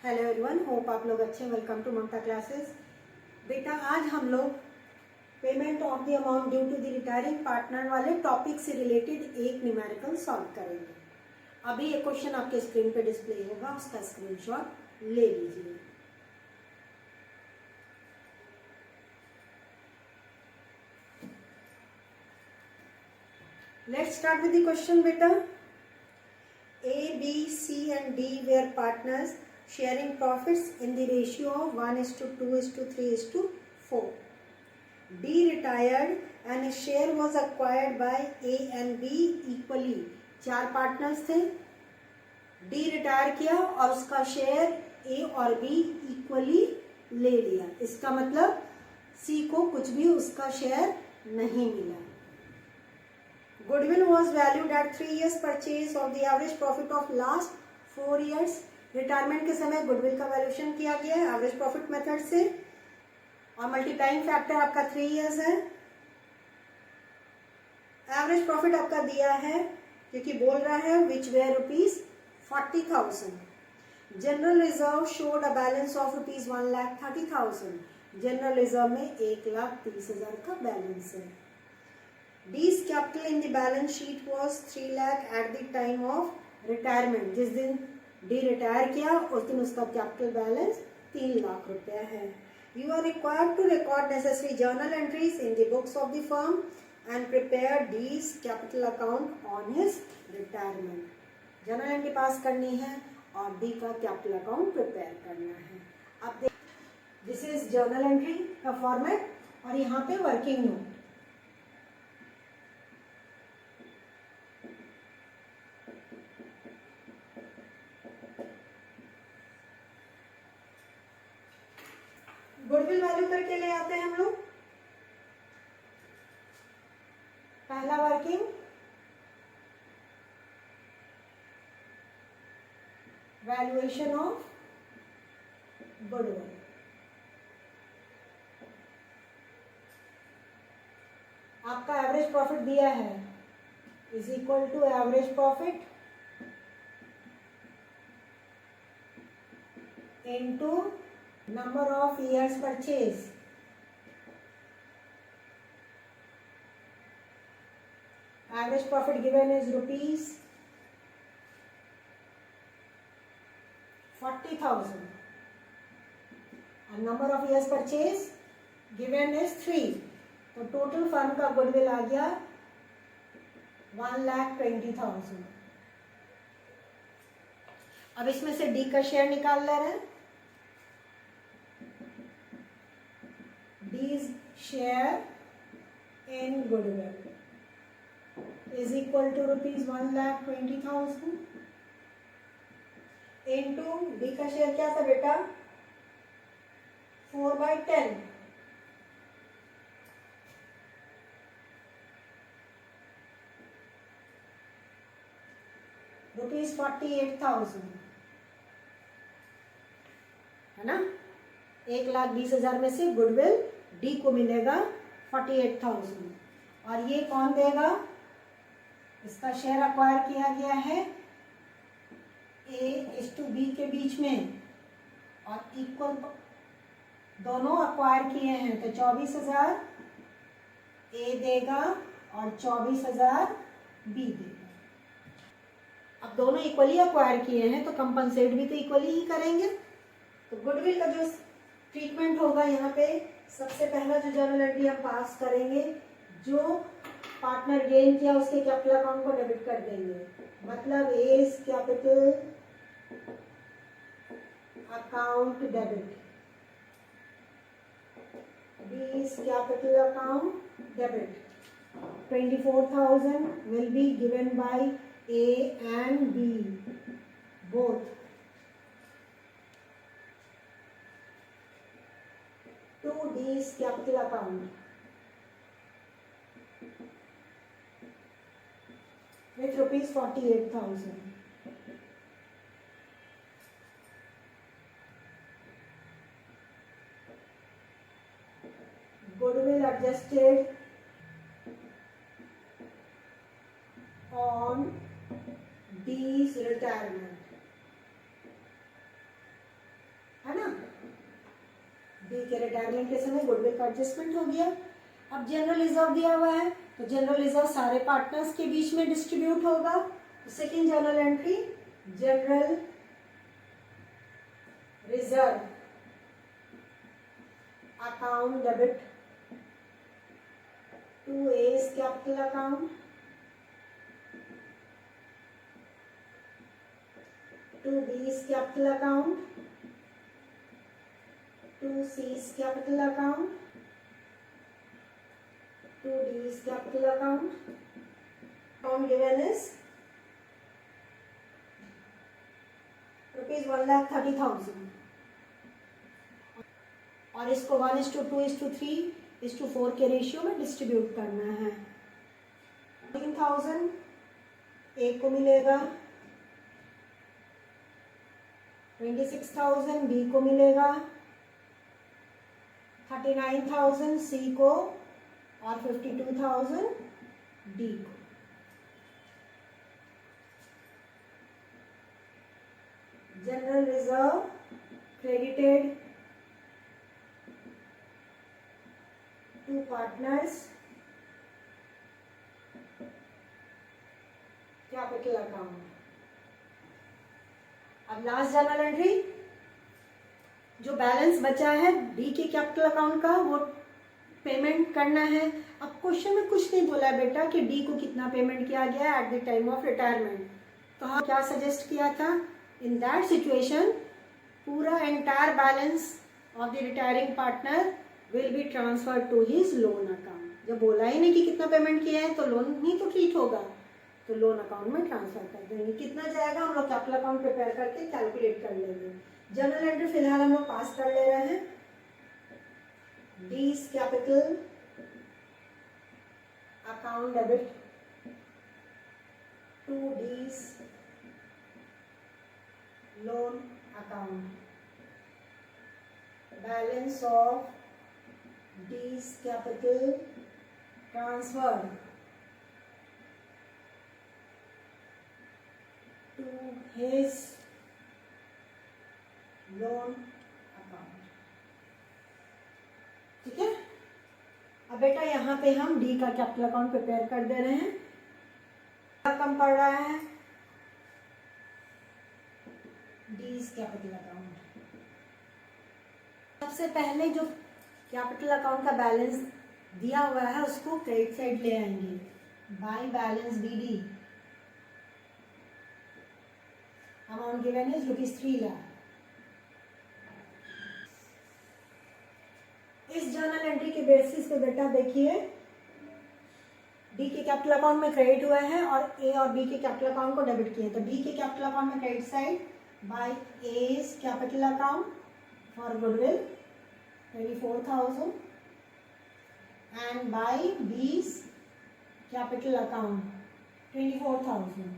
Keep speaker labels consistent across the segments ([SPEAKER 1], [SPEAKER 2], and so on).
[SPEAKER 1] Hello everyone, hope आप लोग अच्छे। Welcome to Mamta classes. बेटा आज हम लोग payment of the amount due to the retiring partner वाले टॉपिक से रिलेटेड एक न्यूमेरिकल सॉल्व करेंगे। अभी ये क्वेश्चन आपके स्क्रीन पे डिस्प्ले होगा, उसका स्क्रीनशॉट ले लीजिए। Let's start with the question बेटा। A, B, C and D were partners sharing profits in the ratio of 1:2:3:4. D retired and a share was acquired by A and B equally. 4 partners थे। D retire किया और उसका share A और B equally ले लिया। इसका मतलब C को कुछ भी उसका शेयर नहीं मिला। Goodwill was valued at 3 years purchase of the average profit of last 4 years. Retirement के समय गुडविल का वैल्यूएशन किया गया है एवरेज प्रॉफिट मेथड से और मल्टीप्लाइंग फैक्टर आपका 3 इयर्स है। एवरेज प्रॉफिट आपका दिया है क्योंकि बोल रहा है which were ₹40,000। General reserve showed a balance of ₹1,30,000। General reserve में 1,30,000 का बैलेंस है। D's capital in the balance sheet was 3 lakh at the time of retirement. जिस दिन D रिटायर किया उस दिन उसका कैपिटल बैलेंस 3 लाख रुपया है। You are required to record necessary journal entries in the books of the firm and prepare D's capital account on his retirement. Journal entry पास करनी है और D का कैपिटल अकाउंट प्रिपेयर करना है। अब देख, दिस इज जर्नल एंट्री का format और यहाँ पे वर्किंग नोट। गुडविल वैल्यू करके ले आते हैं हम लोग। पहला वर्किंग वैल्यूएशन ऑफ गुडविल। आपका एवरेज प्रॉफिट दिया है is equal to average profit into number of years purchase. Average profit given is ₹40,000 and number of years purchase given is 3. तो टोटल फर्म का गुडविल आ गया 1,20,000। अब इसमें से डी का शेयर निकाल ले रहे हैं। D's share in goodwill is equal to ₹1,20,000 into D का शेयर क्या था बेटा 4/10 ₹48,000 है ना। 1,20,000 में से गुडविल डी को मिलेगा 48,000 और ये कौन देगा? इसका शेयर अक्वायर किया गया है A/B के बीच में और इक्वल दोनों अक्वायर किए हैं तो 24,000 A देगा और 24,000 B देगा। अब दोनों इक्वली अक्वायर किए हैं तो कंपनसेट भी तो इक्वली ही करेंगे। तो गुडविल का जो ट्रीटमेंट होगा यहाँ पे सबसे पहला जो जर्नल एंट्री हम पास करेंगे, जो पार्टनर गेन किया उसके कैपिटल अकाउंट को डेबिट कर देंगे। मतलब A's capital account debit, B's capital account debit. 24,000 will be given by A and B both to D's capital account with ₹48,000. Goodwill adjusted on D's retirement. D के retirement के समय goodwill का adjustment हो गया। अब जनरल रिजर्व दिया हुआ है तो जनरल रिजर्व सारे पार्टनर्स के बीच में डिस्ट्रीब्यूट होगा। Second journal entry, general reserve account debit to A's capital account, to B's capital account, to C's capital account, to D's capital account. Account given is ₹1,30,000 और इसको 1:2:3:4 के रेशियो में distribute करना है। 3,000 ए को मिलेगा, 26,000 बी को मिलेगा, 39,000 सी को और 52,000 डी को। General reserve credited to partners capital account. अब लास्ट जर्नल एंट्री, जो बैलेंस बचा है डी के कैपिटल अकाउंट का वो पेमेंट करना है। अब क्वेश्चन में कुछ नहीं बोला है बेटा कि डी को कितना पेमेंट किया गया at the time of retirement, तो हम क्या सजेस्ट किया था, इन दैट सिचुएशन पूरा entire balance of the retiring partner will be transfer to his loan account. जब बोला ही नहीं कि कितना पेमेंट किया है तो लोन ही तो ट्रीट होगा, तो लोन अकाउंट में ट्रांसफर कर देंगे। कितना जाएगा हम लोग कैपिटल अकाउंट प्रिपेयर करके कैलकुलेट कर लेंगे। जर्नल एंट्री फिलहाल हम लोग पास कर ले रहे हैं। D's capital account debit to D's loan account, balance of D's capital transfer to his loan account। ठीक है, अब बेटा यहाँ पे हम डी का कैपिटल अकाउंट प्रिपेयर कर दे रहे हैं। कम पड़ रहा है डीज कैपिटल अकाउंट। सबसे पहले जो कैपिटल अकाउंट का बैलेंस दिया हुआ है उसको क्रेडिट साइड ले आएंगे। By balance BD, amount given is ₹3 lakh. इस जर्नल एंट्री के बेसिस पे बेटा देखिए डी के कैपिटल अकाउंट में क्रेडिट हुआ है और ए और बी के कैपिटल अकाउंट को डेबिट किए। तो डी के कैपिटल अकाउंट में credit side by A's capital account for goodwill 24,000 and by B's capital account 24,000।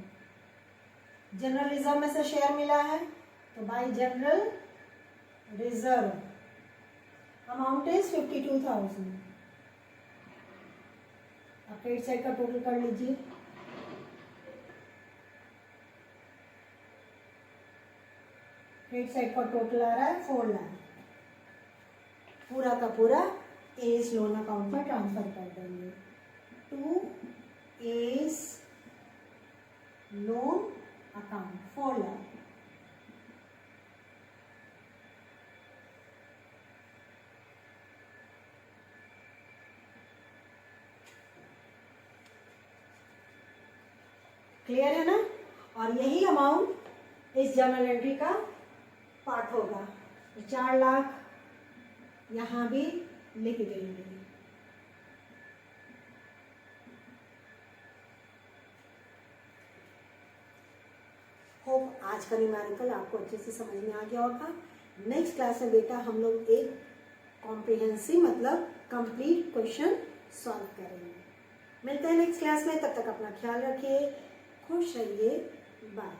[SPEAKER 1] General reserve में से शेयर मिला है तो by general reserve amount is 52,000। अब क्रेडिट साइड का टोटल कर लीजिए। क्रेडिट साइड का टोटल आ रहा है 4 लाख। पूरा का पूरा एस लोन अकाउंट में ट्रांसफर कर देंगे to S loan account 4 lakh. Clear है ना? और यही अमाउंट इस जर्नल एंट्री का पार्ट होगा। तो 4 लाख यहाँ भी लिख देंगे। होप आज का न्यूमेरिकल आपको अच्छे से समझ में आ गया होगा। नेक्स्ट क्लास में बेटा हम लोग एक कॉम्प्रिहेंसिव मतलब कंप्लीट क्वेश्चन सॉल्व करेंगे। मिलते हैं नेक्स्ट क्लास में, तब तक अपना ख्याल रखिए, खुश रहिए, बाय।